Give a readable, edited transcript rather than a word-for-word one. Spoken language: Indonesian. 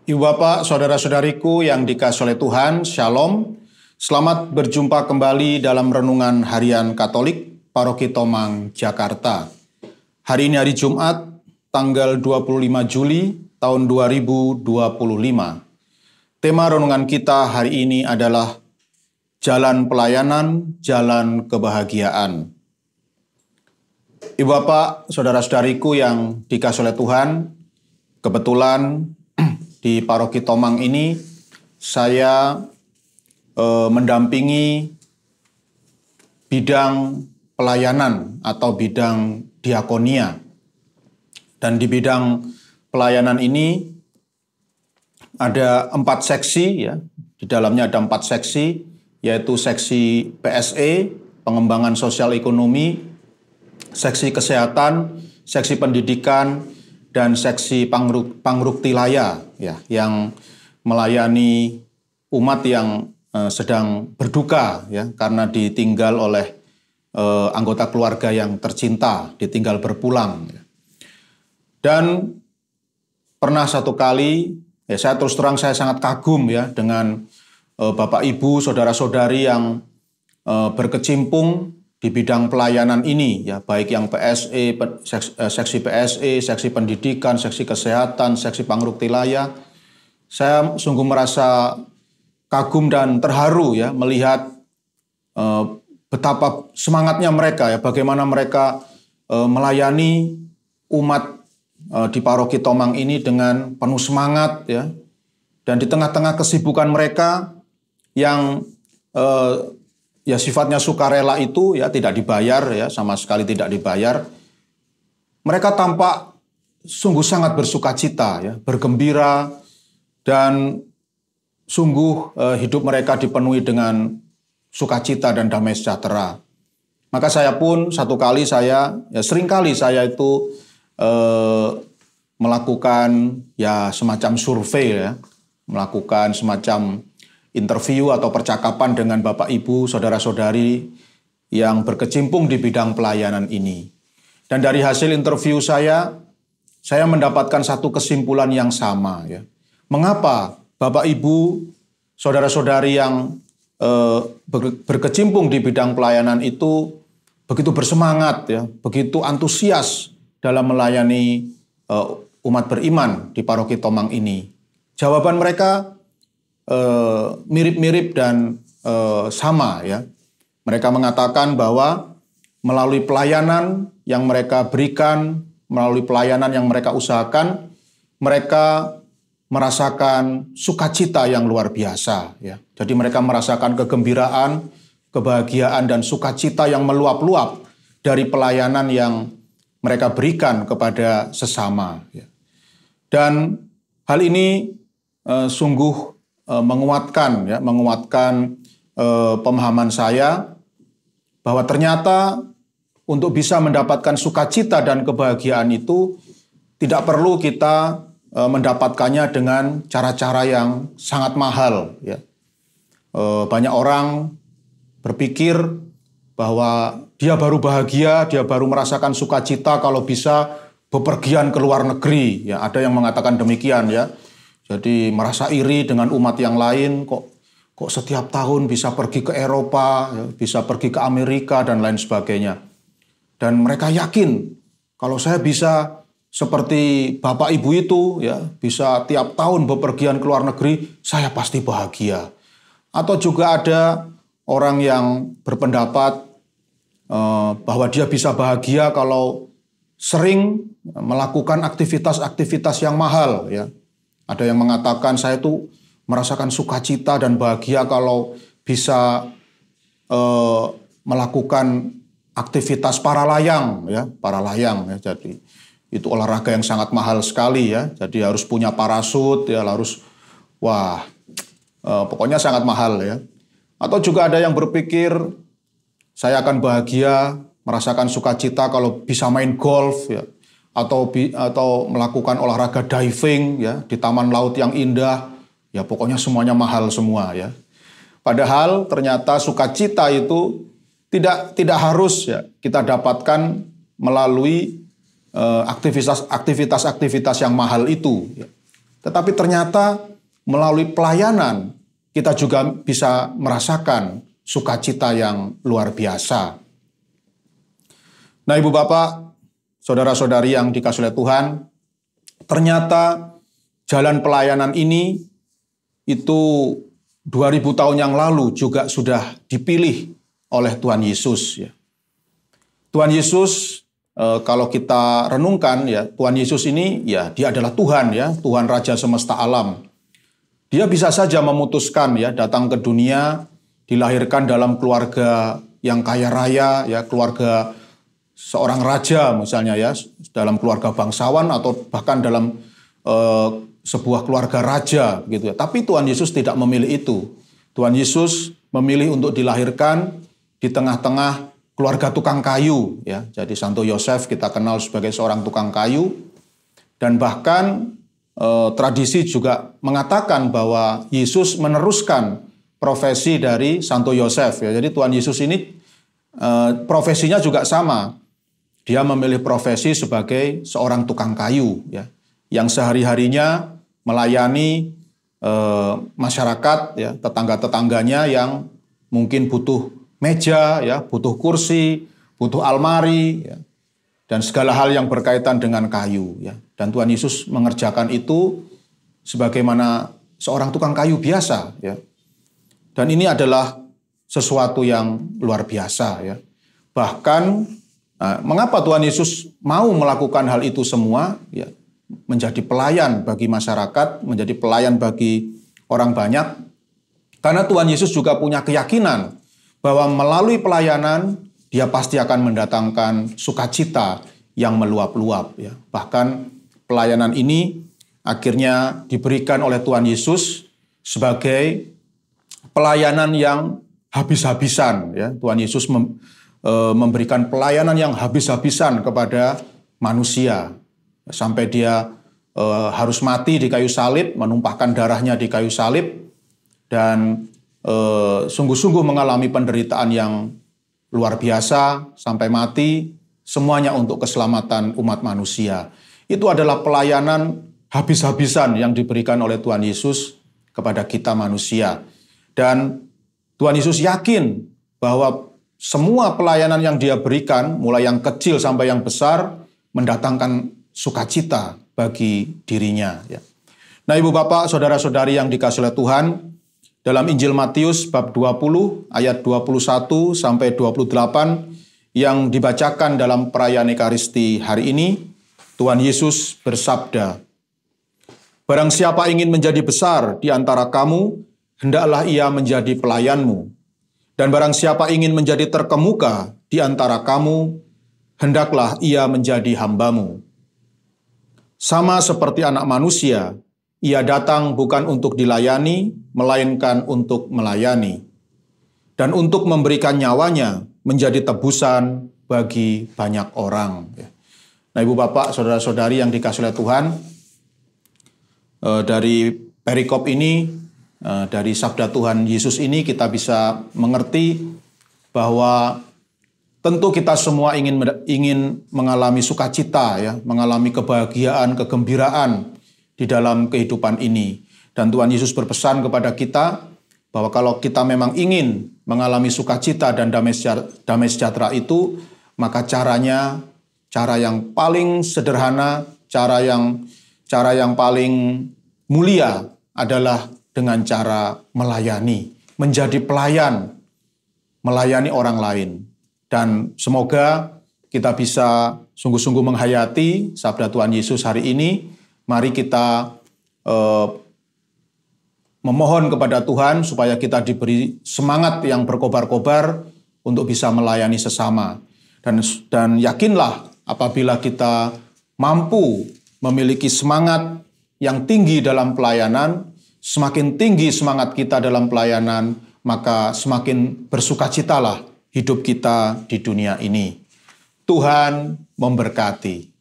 Ibu Bapak, saudara-saudariku yang dikasihi oleh Tuhan, Shalom. Selamat berjumpa kembali dalam Renungan Harian Katolik, Paroki Tomang, Jakarta. Hari ini hari Jumat, tanggal 25 Juli tahun 2025. Tema renungan kita hari ini adalah Jalan Pelayanan, Jalan Kebahagiaan. Ibu Bapak, saudara-saudariku yang dikasihi oleh Tuhan, kebetulan di Paroki Tomang ini saya mendampingi bidang pelayanan atau bidang diakonia. Dan di bidang pelayanan ini ada 4 seksi, ya. Di dalamnya ada 4 seksi, yaitu seksi PSE, pengembangan sosial ekonomi, seksi kesehatan, seksi pendidikan, dan seksi pangruktilaya, ya, yang melayani umat yang sedang berduka, ya, karena ditinggal oleh anggota keluarga yang tercinta, ditinggal berpulang. Ya. Dan pernah satu kali, ya, saya terus terang saya sangat kagum, ya, dengan Bapak Ibu, saudara-saudari yang berkecimpung di bidang pelayanan ini, ya, baik yang PSE, seksi PSE, seksi pendidikan, seksi kesehatan, seksi pangruktilaya. Saya sungguh merasa kagum dan terharu, ya, melihat betapa semangatnya mereka, ya, bagaimana mereka melayani umat di Paroki Tomang ini dengan penuh semangat, ya, dan di tengah-tengah kesibukan mereka yang ya sifatnya sukarela itu, ya, tidak dibayar, ya, sama sekali tidak dibayar. Mereka tampak sungguh sangat bersukacita, ya, bergembira, dan sungguh hidup mereka dipenuhi dengan sukacita dan damai sejahtera. Maka saya pun seringkali saya itu melakukan, ya, semacam survei, ya, melakukan semacam interview atau percakapan dengan Bapak Ibu, saudara-saudari yang berkecimpung di bidang pelayanan ini. Dan dari hasil interview saya mendapatkan satu kesimpulan yang sama, ya. Mengapa Bapak Ibu, saudara-saudari yang berkecimpung di bidang pelayanan itu begitu bersemangat, ya, begitu antusias dalam melayani umat beriman di Paroki Tomang ini? Jawaban mereka mirip-mirip dan sama, ya. Mereka mengatakan bahwa melalui pelayanan yang mereka berikan, melalui pelayanan yang mereka usahakan, mereka merasakan sukacita yang luar biasa, ya. Jadi mereka merasakan kegembiraan, kebahagiaan, dan sukacita yang meluap-luap dari pelayanan yang mereka berikan kepada sesama, ya. Dan hal ini sungguh menguatkan pemahaman saya bahwa ternyata untuk bisa mendapatkan sukacita dan kebahagiaan itu tidak perlu kita mendapatkannya dengan cara-cara yang sangat mahal, ya. Banyak orang berpikir bahwa dia baru bahagia, dia baru merasakan sukacita kalau bisa bepergian ke luar negeri, ya. Ada yang mengatakan demikian, ya. Jadi merasa iri dengan umat yang lain, kok setiap tahun bisa pergi ke Eropa, ya, bisa pergi ke Amerika, dan lain sebagainya. Dan mereka yakin kalau saya bisa seperti Bapak Ibu itu, ya, bisa tiap tahun bepergian ke luar negeri, saya pasti bahagia. Atau juga ada orang yang berpendapat bahwa dia bisa bahagia kalau sering melakukan aktivitas-aktivitas yang mahal, ya. Ada yang mengatakan saya tuh merasakan sukacita dan bahagia kalau bisa melakukan aktivitas para layang, ya. Jadi itu olahraga yang sangat mahal sekali, ya. Jadi harus punya parasut, ya, pokoknya sangat mahal, ya. Atau juga ada yang berpikir saya akan bahagia, merasakan sukacita kalau bisa main golf, ya. Atau melakukan olahraga diving, ya, di taman laut yang indah, ya, pokoknya semuanya mahal semua, ya. Padahal ternyata sukacita itu tidak harus, ya, kita dapatkan melalui aktivitas yang mahal itu, ya. Tetapi ternyata melalui pelayanan kita juga bisa merasakan sukacita yang luar biasa. Nah, Ibu Bapak, saudara-saudari yang dikasihi oleh Tuhan, ternyata jalan pelayanan ini itu 2000 tahun yang lalu juga sudah dipilih oleh Tuhan Yesus. Ya. Tuhan Yesus, kalau kita renungkan, ya, Tuhan Yesus ini, ya, dia adalah Tuhan, ya, Tuhan Raja semesta alam. Dia bisa saja memutuskan, ya, datang ke dunia, dilahirkan dalam keluarga yang kaya raya, ya, keluarga seorang raja misalnya, ya, dalam keluarga bangsawan atau bahkan dalam sebuah keluarga raja gitu, ya. Tapi Tuhan Yesus tidak memilih itu. Tuhan Yesus memilih untuk dilahirkan di tengah-tengah keluarga tukang kayu, ya. Jadi Santo Yosef kita kenal sebagai seorang tukang kayu, dan bahkan tradisi juga mengatakan bahwa Yesus meneruskan profesi dari Santo Yosef, ya. Jadi Tuhan Yesus ini profesinya juga sama. Dia memilih profesi sebagai seorang tukang kayu, ya, yang sehari-harinya melayani masyarakat, ya, tetangga-tetangganya yang mungkin butuh meja, ya, butuh kursi, butuh almari, ya, dan segala hal yang berkaitan dengan kayu, ya. Dan Tuhan Yesus mengerjakan itu sebagaimana seorang tukang kayu biasa, ya. Dan ini adalah sesuatu yang luar biasa, ya. Bahkan mengapa Tuhan Yesus mau melakukan hal itu semua, ya, menjadi pelayan bagi masyarakat, menjadi pelayan bagi orang banyak? Karena Tuhan Yesus juga punya keyakinan bahwa melalui pelayanan dia pasti akan mendatangkan sukacita yang meluap-luap, ya. Bahkan pelayanan ini akhirnya diberikan oleh Tuhan Yesus sebagai pelayanan yang habis-habisan, ya. Tuhan Yesus memberikan pelayanan yang habis-habisan kepada manusia. Sampai dia harus mati di kayu salib, menumpahkan darahnya di kayu salib, dan sungguh-sungguh mengalami penderitaan yang luar biasa sampai mati, semuanya untuk keselamatan umat manusia. Itu adalah pelayanan habis-habisan yang diberikan oleh Tuhan Yesus kepada kita manusia. Dan Tuhan Yesus yakin bahwa semua pelayanan yang dia berikan, mulai yang kecil sampai yang besar, mendatangkan sukacita bagi dirinya, ya. Nah, Ibu Bapak, saudara-saudari yang dikasihi oleh Tuhan, dalam Injil Matius bab 20 ayat 21 sampai 28 yang dibacakan dalam perayaan Ekaristi hari ini, Tuhan Yesus bersabda, "Barang siapa ingin menjadi besar di antara kamu, hendaklah ia menjadi pelayanmu. Dan barang siapa ingin menjadi terkemuka di antara kamu, hendaklah ia menjadi hambamu. Sama seperti Anak Manusia, ia datang bukan untuk dilayani, melainkan untuk melayani, dan untuk memberikan nyawanya menjadi tebusan bagi banyak orang." Nah, Ibu Bapak, saudara-saudari yang dikasihi oleh Tuhan, dari perikop ini, dari sabda Tuhan Yesus ini kita bisa mengerti bahwa tentu kita semua ingin mengalami sukacita, ya, mengalami kebahagiaan, kegembiraan di dalam kehidupan ini. Dan Tuhan Yesus berpesan kepada kita bahwa kalau kita memang ingin mengalami sukacita dan damai sejahtera itu, maka cara yang paling sederhana, cara yang paling mulia adalah dengan cara melayani, menjadi pelayan, melayani orang lain. Dan semoga kita bisa sungguh-sungguh menghayati sabda Tuhan Yesus hari ini. Mari kita memohon kepada Tuhan supaya kita diberi semangat yang berkobar-kobar untuk bisa melayani sesama. Dan yakinlah apabila kita mampu memiliki semangat yang tinggi dalam pelayanan, semakin tinggi semangat kita dalam pelayanan, maka semakin bersukacitalah hidup kita di dunia ini. Tuhan memberkati.